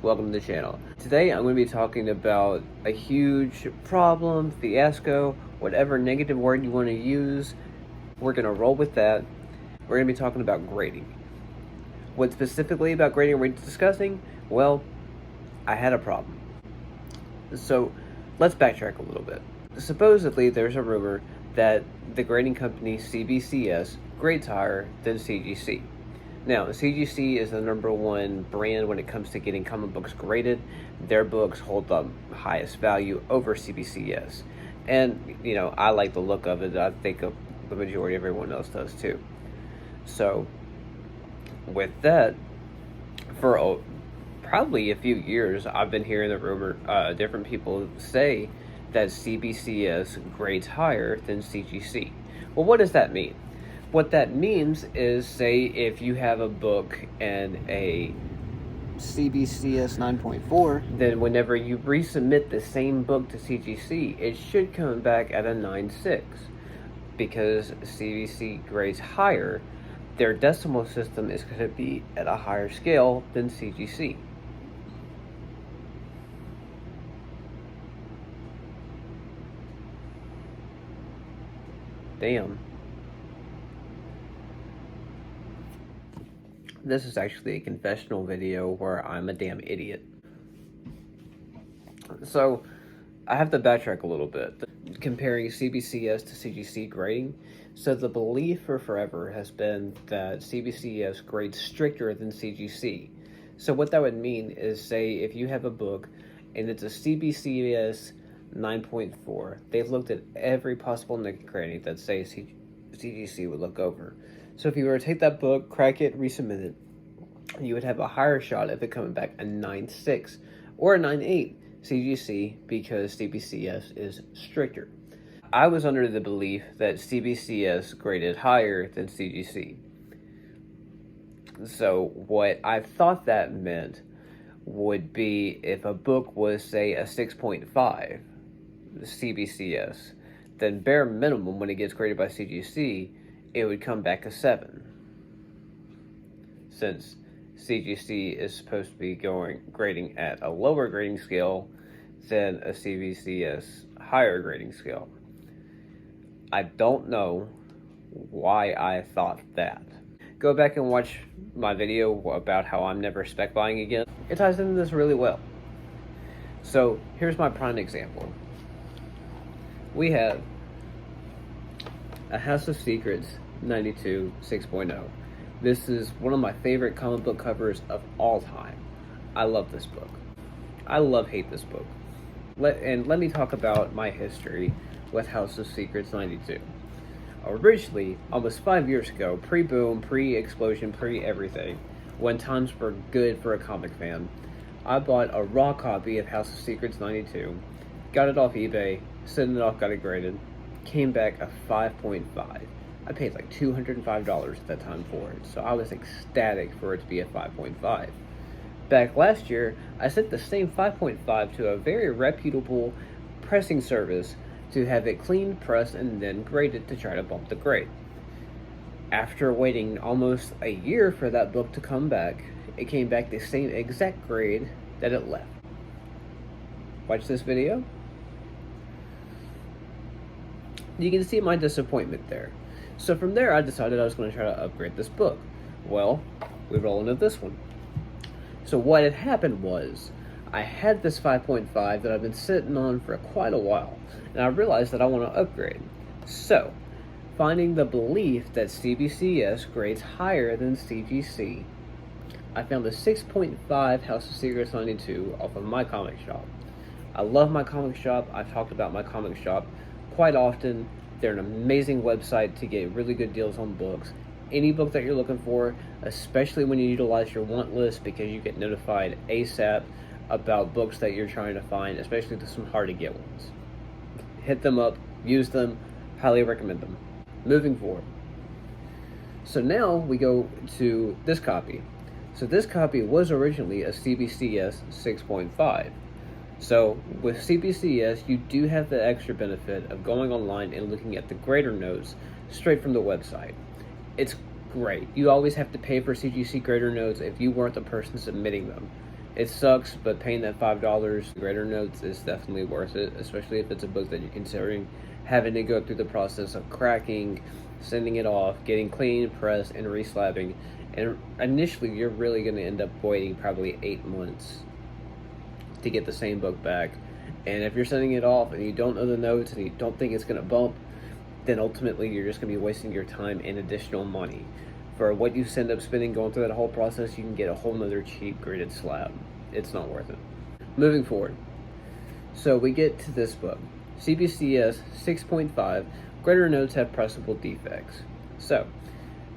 welcome to the channel. Today I'm going to be talking about a huge problem, fiasco, whatever negative word you want to use. We're going to roll with that. We're going to be talking about grading. What specifically about grading are we discussing? Well, I had a problem. So let's backtrack a little bit. Supposedly there's a rumor that the grading company CBCS grades higher than CGC. Now, CGC is the #1 brand when it comes to getting comic books graded. Their books hold the highest value over CBCS. And, I like the look of it. I think the majority of everyone else does too. So, with that, for probably a few years, I've been hearing the rumor, different people say that CBCS grades higher than CGC. Well, what does that mean? What that means is, say, if you have a book and a CBCS 9.4, then whenever you resubmit the same book to CGC, it should come back at a 9.6. Because CBC grades higher, their decimal system is going to be at a higher scale than CGC. Damn. This is actually a confessional video where I'm a damn idiot. So, I have to backtrack a little bit. Comparing CBCS to CGC grading. So the belief for forever has been that CBCS grades stricter than CGC. So what that would mean is, say, if you have a book and it's a CBCS 9.4, they've looked at every possible negative grading that, say, CGC would look over. So if you were to take that book, crack it, resubmit it, you would have a higher shot of it coming back a 9.6 or a 9.8 CGC because CBCS is stricter. I was under the belief that CBCS graded higher than CGC. So what I thought that meant would be if a book was, say, a 6.5 CBCS, then bare minimum when it gets graded by CGC, it would come back a 7. Since CGC is supposed to be grading at a lower grading scale than a CBCS higher grading scale. I don't know why I thought that. Go back and watch my video about how I'm never spec buying again. It ties into this really well. So here's my prime example. We have a House of Secrets 92 6.0. This is one of my favorite comic book covers of all time. I love this book. I hate this book. Let me talk about my history with House of Secrets 92. Originally, almost 5 years ago, pre-boom, pre-explosion, pre-everything, when times were good for a comic fan, I bought a raw copy of House of Secrets 92, got it off eBay, sent it off, got it graded, came back a 5.5. I paid like $205 at that time for it, so I was ecstatic for it to be a 5.5. Back last year, I sent the same 5.5 to a very reputable pressing service to have it cleaned, pressed, and then graded to try to bump the grade. After waiting almost a year for that book to come back, it came back the same exact grade that it left. Watch this video. You can see my disappointment there. So from there, I decided I was going to try to upgrade this book. Well, we roll into this one. So what had happened was, I had this 5.5 that I've been sitting on for quite a while, and I realized that I want to upgrade. So, finding the belief that CBCS grades higher than CGC, I found a 6.5 House of Secrets 92 off of my comic shop. I love my comic shop. I've talked about my comic shop quite often. They're an amazing website to get really good deals on books. Any book that you're looking for, especially when you utilize your want list, because you get notified ASAP about books that you're trying to find, especially some hard to get ones. Hit them up, use them, highly recommend them. Moving forward. So now we go to this copy. So this copy was originally a CBCS 6.5. So with CBCS, you do have the extra benefit of going online and looking at the grader notes straight from the website. It's great. You always have to pay for CGC grader notes if you weren't the person submitting them. It sucks, but paying that $5 grader notes is definitely worth it, especially if it's a book that you're considering having to go through the process of cracking, sending it off, getting clean, pressed, and reslabbing. And initially, you're really going to end up waiting probably 8 months to get the same book back. And if you're sending it off and you don't know the notes and you don't think it's going to bump, then ultimately you're just going to be wasting your time and additional money. For what you end up spending going through that whole process, you can get a whole nother cheap graded slab. It's not worth it. Moving forward. So we get to this book. CBCS 6.5, grader notes have pressable defects. So,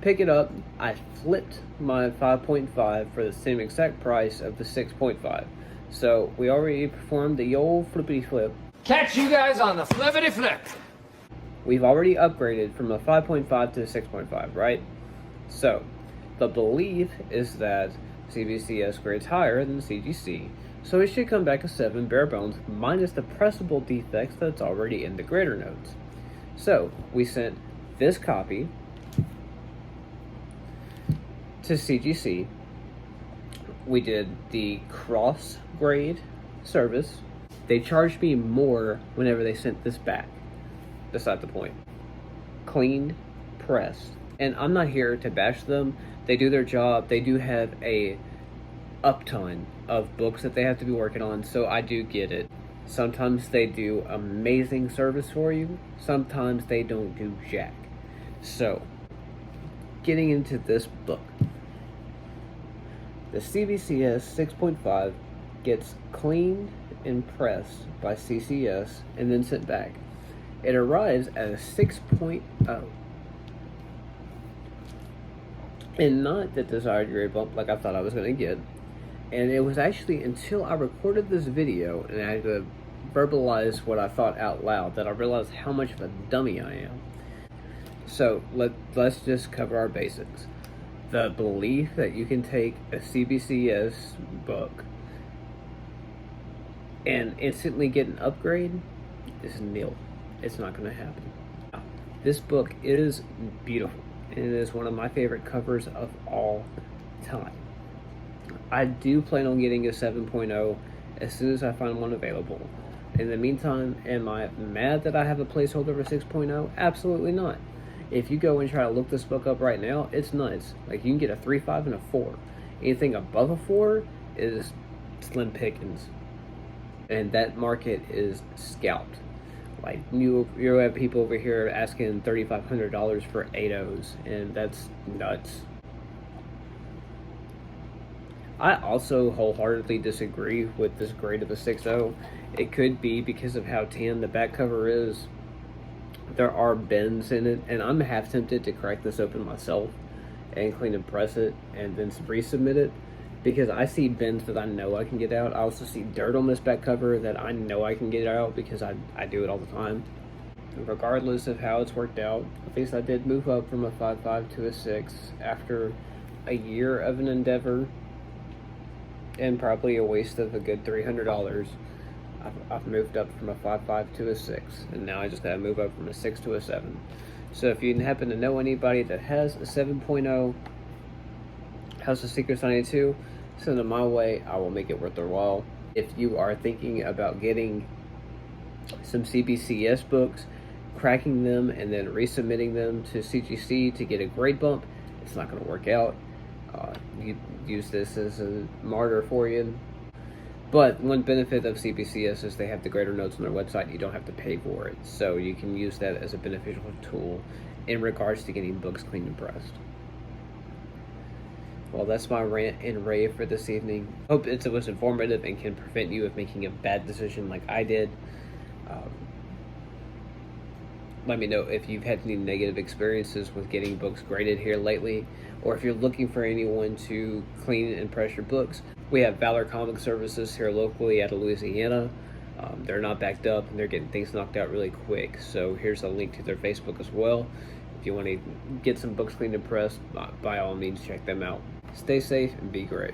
pick it up. I flipped my 5.5 for the same exact price of the 6.5. So, we already performed the old flippity flip. Catch you guys on the flippity flip. We've already upgraded from a 5.5 to a 6.5, right? So, the belief is that CBCS grades higher than CGC, so it should come back a 7 bare bones minus the pressable defects that's already in the grader notes. So, we sent this copy to CGC. We did the cross grade service. They charged me more whenever they sent this back. That's not the point. Cleaned, pressed. And I'm not here to bash them. They do their job. They do have a upton of books that they have to be working on, so I do get it. Sometimes they do amazing service for you. Sometimes they don't do jack. So, getting into this book. The CBCS 6.5 gets cleaned and pressed by CCS and then sent back. It arrives at a 6.0. And not the desired grade bump like I thought I was going to get. And it was actually until I recorded this video and I had to verbalize what I thought out loud that I realized how much of a dummy I am. So let's just cover our basics. The belief that you can take a CBCS book and instantly get an upgrade is nil. It's not going to happen. This book is beautiful. It is one of my favorite covers of all time. I do plan on getting a 7.0 as soon as I find one available. In the meantime, am I mad that I have a placeholder for 6.0? Absolutely not. If you go and try to look this book up right now, it's nuts. Like, you can get a 3.5 and a 4. Anything above a 4 is slim pickings. And that market is scalped. Like, you have people over here asking $3,500 for 8.0s, and that's nuts. I also wholeheartedly disagree with this grade of a 6.0. It could be because of how tan the back cover is. There are bends in it, and I'm half tempted to crack this open myself and clean and press it and then resubmit it, because I see bends that I know I can get out. I also see dirt on this back cover that I know I can get out because I do it all the time. And regardless of how it's worked out, at least I did move up from a 5.5 to a 6 after a year of an endeavor and probably a waste of a good $300. I've moved up from a 5.5 to a 6, and now I just gotta move up from a 6 to a 7. So if you happen to know anybody that has a 7.0, has a Secret 92, send them my way. I will make it worth their while. If you are thinking about getting some CBCS books, cracking them, and then resubmitting them to CGC to get a grade bump, it's not going to work out. You use this as a martyr for you. But one benefit of CBCS is they have the grader notes on their website. You don't have to pay for it. So you can use that as a beneficial tool in regards to getting books cleaned and pressed. Well, that's my rant and rave for this evening. Hope it was informative and can prevent you of making a bad decision like I did. Let me know if you've had any negative experiences with getting books graded here lately, or if you're looking for anyone to clean and press your books. We have Valor comic services here locally out of Louisiana. They're not backed up and they're getting things knocked out really quick. So here's a link to their Facebook as well. If you want to get some books cleaned and pressed, by all means check them out. Stay safe and be great.